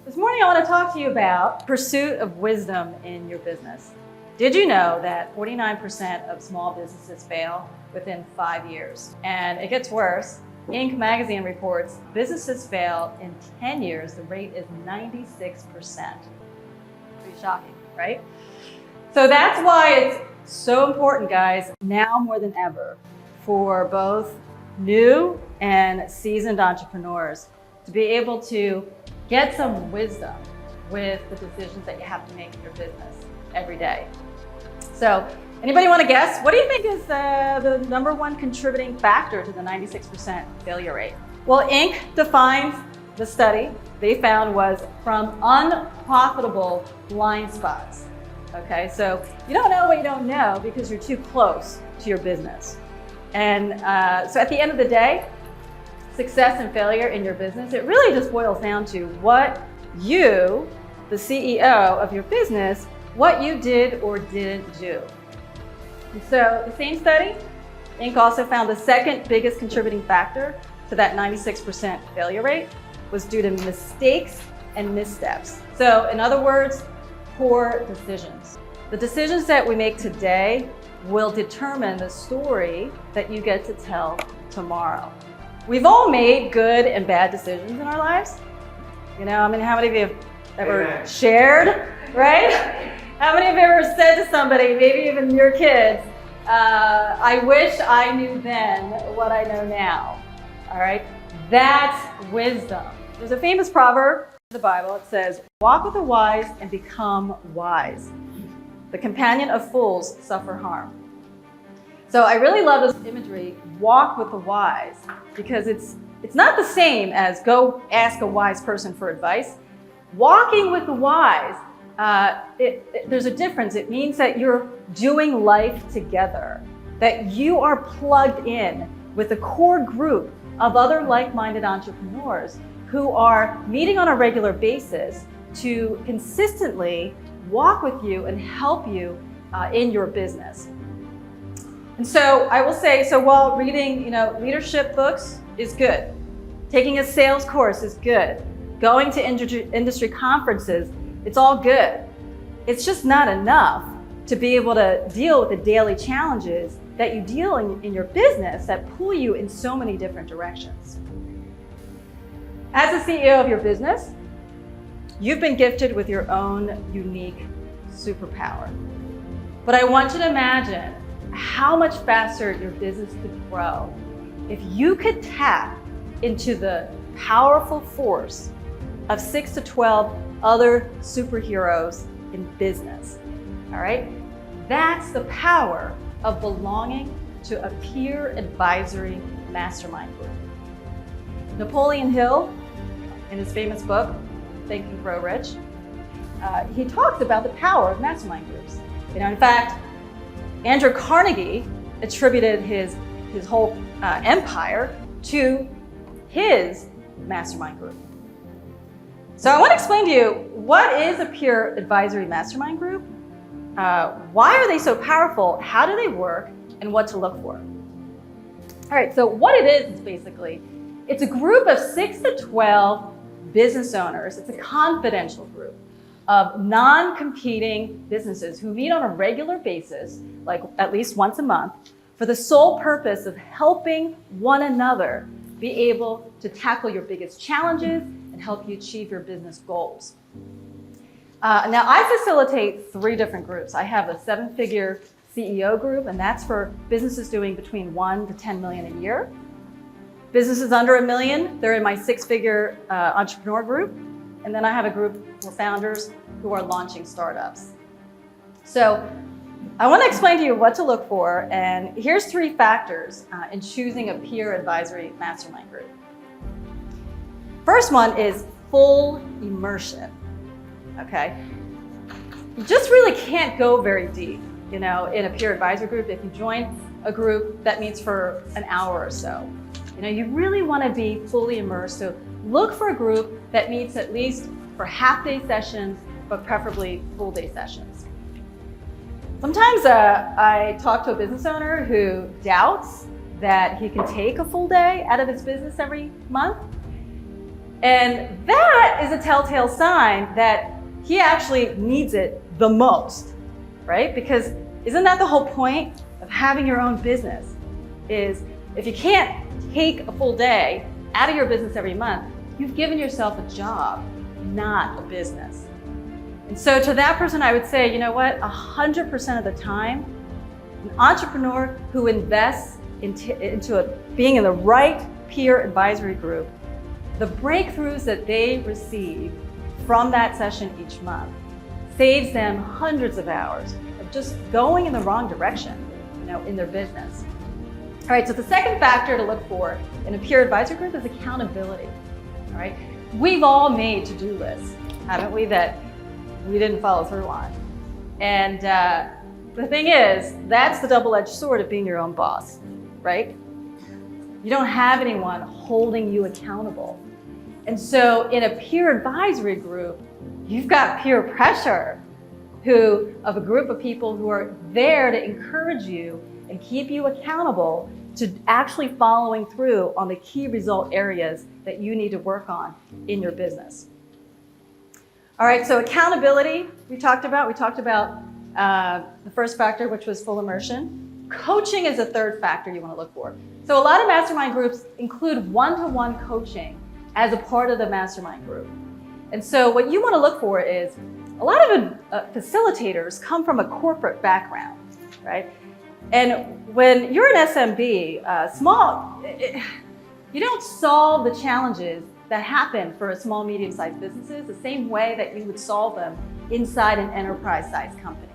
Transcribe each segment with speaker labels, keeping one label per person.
Speaker 1: This morning I want to talk to you about pursuit of wisdom in your business. Did you know that 49% of small businesses fail within 5 years? And it gets worse. Inc. magazine reports businesses fail in 10 years. The rate is 96%. Pretty shocking, right? So that's why it's so important, guys, now more than ever, for both new and seasoned entrepreneurs to be able to get some wisdom with the decisions that you have to make in your business every day. So, anybody want to guess? What do you think is the number one contributing factor to the 96% failure rate? Well, Inc. defines the study they found was from unprofitable blind spots. Okay, so you don't know what you don't know because you're too close to your business. And so at the end of the day, success and failure in your business, it really just boils down to what you, the CEO of your business, what you did or didn't do. And so the same study, Inc. also found the second biggest contributing factor to that 96% failure rate was due to mistakes and missteps. So in other words, poor decisions. The decisions that we make today will determine the story that you get to tell tomorrow. We've all made good and bad decisions in our lives. You know, I mean, how many of you have ever shared, right? How many of you have ever said to somebody, maybe even your kids, I wish I knew then what I know now, all right? That's wisdom. There's a famous proverb in the Bible. It says, walk with the wise and become wise. The companion of fools suffer harm. So I really love this imagery, walk with the wise, because it's not the same as go ask a wise person for advice. Walking with the wise, there's a difference. It means that you're doing life together, that you are plugged in with a core group of other like-minded entrepreneurs who are meeting on a regular basis to consistently walk with you and help you in your business. And so I will say, so while reading, leadership books is good, taking a sales course is good, going to industry conferences, it's all good. It's just not enough to be able to deal with the daily challenges that you deal in your business that pull you in so many different directions. As the CEO of your business, you've been gifted with your own unique superpower. But I want you to imagine how much faster your business could grow if you could tap into the powerful force of 6 to 12 other superheroes in business. All right? That's the power of belonging to a peer advisory mastermind group. Napoleon Hill, in his famous book, Think and Grow Rich, he talks about the power of mastermind groups. In fact, Andrew Carnegie attributed his whole empire to his mastermind group. So I want to explain to you, what is a peer advisory mastermind group? Why are they so powerful? How do they work? And what to look for? All right, so what it is basically, it's a group of 6 to 12 business owners. It's a confidential group of non-competing businesses who meet on a regular basis, like at least once a month, for the sole purpose of helping one another be able to tackle your biggest challenges and help you achieve your business goals. Now, I facilitate 3 different groups. I have a 7-figure CEO group, and that's for businesses doing between 1 to 10 million a year. Businesses under $1 million, they're in my 6-figure entrepreneur group. And then I have a group for founders who are launching startups. So I want to explain to you what to look for, and here's 3 factors in choosing a peer advisory mastermind group. First one is full immersion, okay? You just really can't go very deep, in a peer advisory group if you join a group that meets for an hour or so. You really want to be fully immersed, so look for a group that meets at least for half-day sessions, but preferably full-day sessions. Sometimes I talk to a business owner who doubts that he can take a full day out of his business every month. And that is a telltale sign that he actually needs it the most, right? Because isn't that the whole point of having your own business? Is if you can't take a full day out of your business every month, you've given yourself a job, not a business. And so to that person, I would say, you know what, 100% of the time, an entrepreneur who invests into being in the right peer advisory group, the breakthroughs that they receive from that session each month saves them hundreds of hours of just going in the wrong direction, in their business. All right, so the second factor to look for in a peer advisory group is accountability. All right, we've all made to-do lists, haven't we, that we didn't follow through on. And the thing is, that's the double-edged sword of being your own boss, right? You don't have anyone holding you accountable. And so in a peer advisory group, you've got peer pressure of a group of people who are there to encourage you and keep you accountable to actually following through on the key result areas that you need to work on in your business. All right, so accountability we talked about. We talked about the first factor, which was full immersion. Coaching is a third factor you want to look for. So a lot of mastermind groups include one-to-one coaching as a part of the mastermind group. And so what you want to look for is a lot of facilitators come from a corporate background, right? And when you're an SMB, you don't solve the challenges that happen for small, medium-sized businesses the same way that you would solve them inside an enterprise-sized company.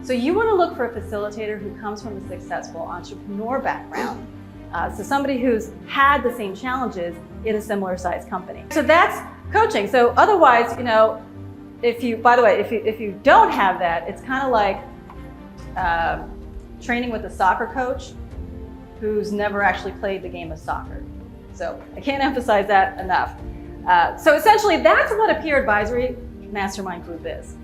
Speaker 1: So you want to look for a facilitator who comes from a successful entrepreneur background. So somebody who's had the same challenges in a similar sized company. So that's coaching. So otherwise, if you don't have that, it's kind of like training with a soccer coach who's never actually played the game of soccer. So I can't emphasize that enough. So essentially, that's what a peer advisory mastermind group is.